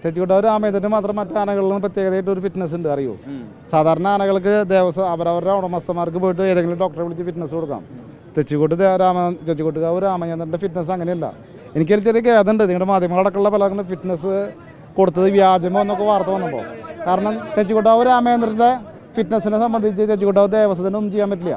തെച്ചിക്കോട്ട് രാമേന്ദ്രന് മാത്രം മറ്റു ആനകളിലും പ്രത്യേകതയായിട്ട് ഒരു ഫിറ്റ്നസ് ഉണ്ട്, അറിയോ? സാധാരണ ആനകൾക്ക് ദേവസ്വം അവരവരുടെ ഉടമസ്ഥന്മാർക്ക് പോയിട്ട് ഏതെങ്കിലും ഡോക്ടറെ വിളിച്ച് ഫിറ്റ്നസ് കൊടുക്കാം. തെച്ചിക്കോട്ടുകാവ് രാമചന്ദ്രൻ്റെ ഫിറ്റ്നസ് അങ്ങനെയല്ല. എനിക്കൊരു ചെറിയ ഖേദമുണ്ട്, നിങ്ങളുടെ മാധ്യമങ്ങളടക്കമുള്ള പല ഫിറ്റ്നസ് കൊടുത്തത് വ്യാജമോ എന്നൊക്കെ വാർത്ത വന്നപ്പോൾ. കാരണം തെച്ചിക്കോട്ടാവ് രാമേന്ദ്രൻ്റെ ഫിറ്റ്നസിനെ സംബന്ധിച്ച് തെച്ചിക്കോട്ടാവ് ദേവസ്വത്തിനൊന്നും ചെയ്യാൻ പറ്റില്ല.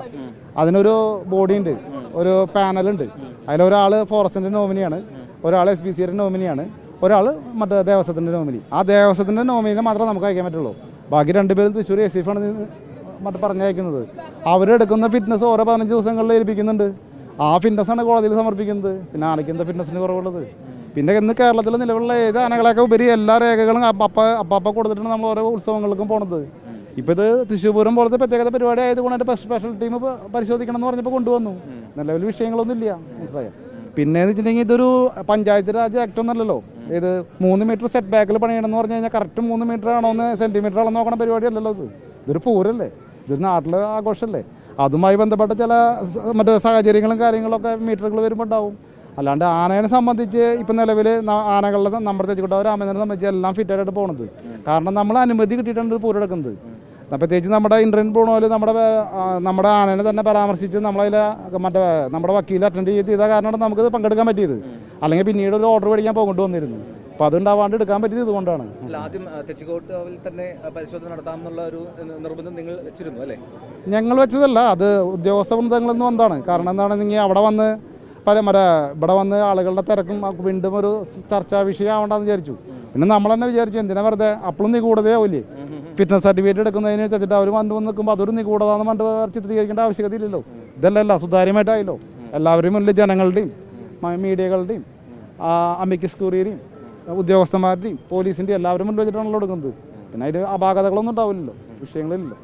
അതിനൊരു ബോഡി ഉണ്ട്, ഒരു പാനലുണ്ട്. അതിലൊരാൾ ഫോറസ്റ്റിൻ്റെ നോമിനിയാണ്, ഒരാൾ SPCയുടെ നോമിനിയാണ്, ഒരാൾ മറ്റേ ദേവസ്വത്തിൻ്റെ നോമിനി. ആ ദേവസ്വത്തിൻ്റെ നോമിനിനെ മാത്രമേ നമുക്ക് അയക്കാൻ പറ്റുള്ളൂ. ബാക്കി രണ്ടുപേരും തൃശ്ശൂർ SCF ആണ് മറ്റേ പറഞ്ഞയക്കുന്നത്. അവരെടുക്കുന്ന ഫിറ്റ്നസ് ഓരോ 15 ദിവസങ്ങളിൽ ഏൽപ്പിക്കുന്നുണ്ട്. ആ ഫിറ്റ്നസ്സാണ് കോടതിയിൽ സമർപ്പിക്കുന്നത്. പിന്നെ ആനയ്ക്ക് എന്താ ഫിറ്റ്നസിന് കുറവുള്ളത്? പിന്നെ ഇന്ന് കേരളത്തിൽ നിലവിലുള്ള ഏത് ആനകളൊക്കെ ഉപരി എല്ലാ രേഖകളും അപ്പ കൊടുത്തിട്ടാണ് നമ്മൾ ഓരോ ഉത്സവങ്ങൾക്കും പോണത്. ഇപ്പോൾ ഇത് തൃശ്ശൂർ പൂരം പോലത്തെ പ്രത്യേകത പരിപാടി ആയതുകൊണ്ട് സ്പെഷ്യൽ ടീം പരിശോധിക്കണം എന്ന് പറഞ്ഞപ്പോൾ കൊണ്ടുവന്നു. നിലവിൽ വിഷയങ്ങളൊന്നും ഇല്ല, മനസ്സിലായോ? പിന്നെയെന്ന് വെച്ചിട്ടുണ്ടെങ്കിൽ ഇതൊരു പഞ്ചായത്ത് രാജ് ആക്ട് ഒന്നല്ലല്ലോ. ഇത് 3 മീറ്റർ സെറ്റ് ബാക്കിൽ പണിയണമെന്ന് പറഞ്ഞു കഴിഞ്ഞാൽ കറക്റ്റ് 3 മീറ്റർ ആണോ എന്ന് സെൻറ്റിമീറ്റർ ആണോ നോക്കണ പരിപാടി അല്ലല്ലോ. ഇതൊരു പൂരല്ലേ, ഇതൊരു നാട്ടിലെ ആഘോഷമല്ലേ. അതുമായി ബന്ധപ്പെട്ട ചില മറ്റേ സാഹചര്യങ്ങളും കാര്യങ്ങളൊക്കെ മീറ്ററുകൾ വരുമ്പോൾ ഉണ്ടാവും. അല്ലാണ്ട് ആനയെ സംബന്ധിച്ച് ഇപ്പം നിലവിൽ ആനകളുടെ നമ്മുടെ തെച്ചിക്കോട്ടാവ് രാമചന്ദ്രനെ സംബന്ധിച്ച് എല്ലാം ഫിറ്റായിട്ട് പോകുന്നത്. കാരണം നമ്മൾ അനുമതി കിട്ടിയിട്ടാണ് പൂരം എടുക്കുന്നത്. പ്രത്യേകിച്ച് നമ്മുടെ ഇന്ത്യൻ ബ്രൂണോയിൽ നമ്മുടെ ആനനെ തന്നെ പരാമർശിച്ച് നമ്മളതിൽ നമ്മുടെ വക്കീൽ അറ്റൻഡ് ചെയ്ത കാരണമാണ് നമുക്കിത് പങ്കെടുക്കാൻ പറ്റിയത്. അല്ലെങ്കിൽ പിന്നീട് ഒരു ഓർഡർ മേടിക്കാൻ പോകേണ്ടി വന്നിരുന്നു. അപ്പോൾ അതുണ്ടാവാണ്ട് എടുക്കാൻ പറ്റിയത് ഇതുകൊണ്ടാണ്. ആദ്യം തെച്ചിക്കോട്ടാവിൽ തന്നെ പരിശോധന നടത്താമെന്നുള്ള ഒരു നിർബന്ധം നിങ്ങൾ വെച്ചിരുന്നു അല്ലേ? ഞങ്ങൾ വെച്ചതല്ല, അത് ഉദ്യോഗസ്ഥ വൃന്ദങ്ങളിൽ നിന്ന് വന്നതാണ്. കാരണം എന്താണെന്നെങ്കിൽ അവിടെ വന്ന് ഇവിടെ വന്ന് ആളുകളുടെ തിരക്കും വീണ്ടും ഒരു ചർച്ചാ വിഷയമാവണ്ടെന്ന് വിചാരിച്ചു. പിന്നെ നമ്മൾ തന്നെ വിചാരിച്ചു എന്തിനാ വെറുതെ അപ്പോഴും നിഗൂഢതയാവില്ലേ. ഫിറ്റ്നസ് സർട്ടിഫിക്കറ്റ് എടുക്കുന്നതിന് വെച്ചിട്ട് അവർ വന്ന് നിൽക്കുമ്പോൾ അതൊരു നിഗൂഢതാന്ന് ചിത്രീകരിക്കേണ്ട ആവശ്യകതയില്ലല്ലോ. ഇതല്ലല്ല, സുതാര്യമായിട്ടായല്ലോ. എല്ലാവരുടെയും മുന്നിൽ ജനങ്ങളുടെയും മീഡിയകളുടെയും അമിക്കസ് ക്യൂറിയുടെയും ഉദ്യോഗസ്ഥന്മാരുടെയും പോലീസിൻ്റെയും എല്ലാവരും മുന്നിൽ വെച്ചിട്ടാണല്ലോ എടുക്കുന്നത്. പിന്നെ അതിൽ അപാകതകളൊന്നും ഉണ്ടാവില്ലല്ലോ, വിഷയങ്ങളില്ലല്ലോ.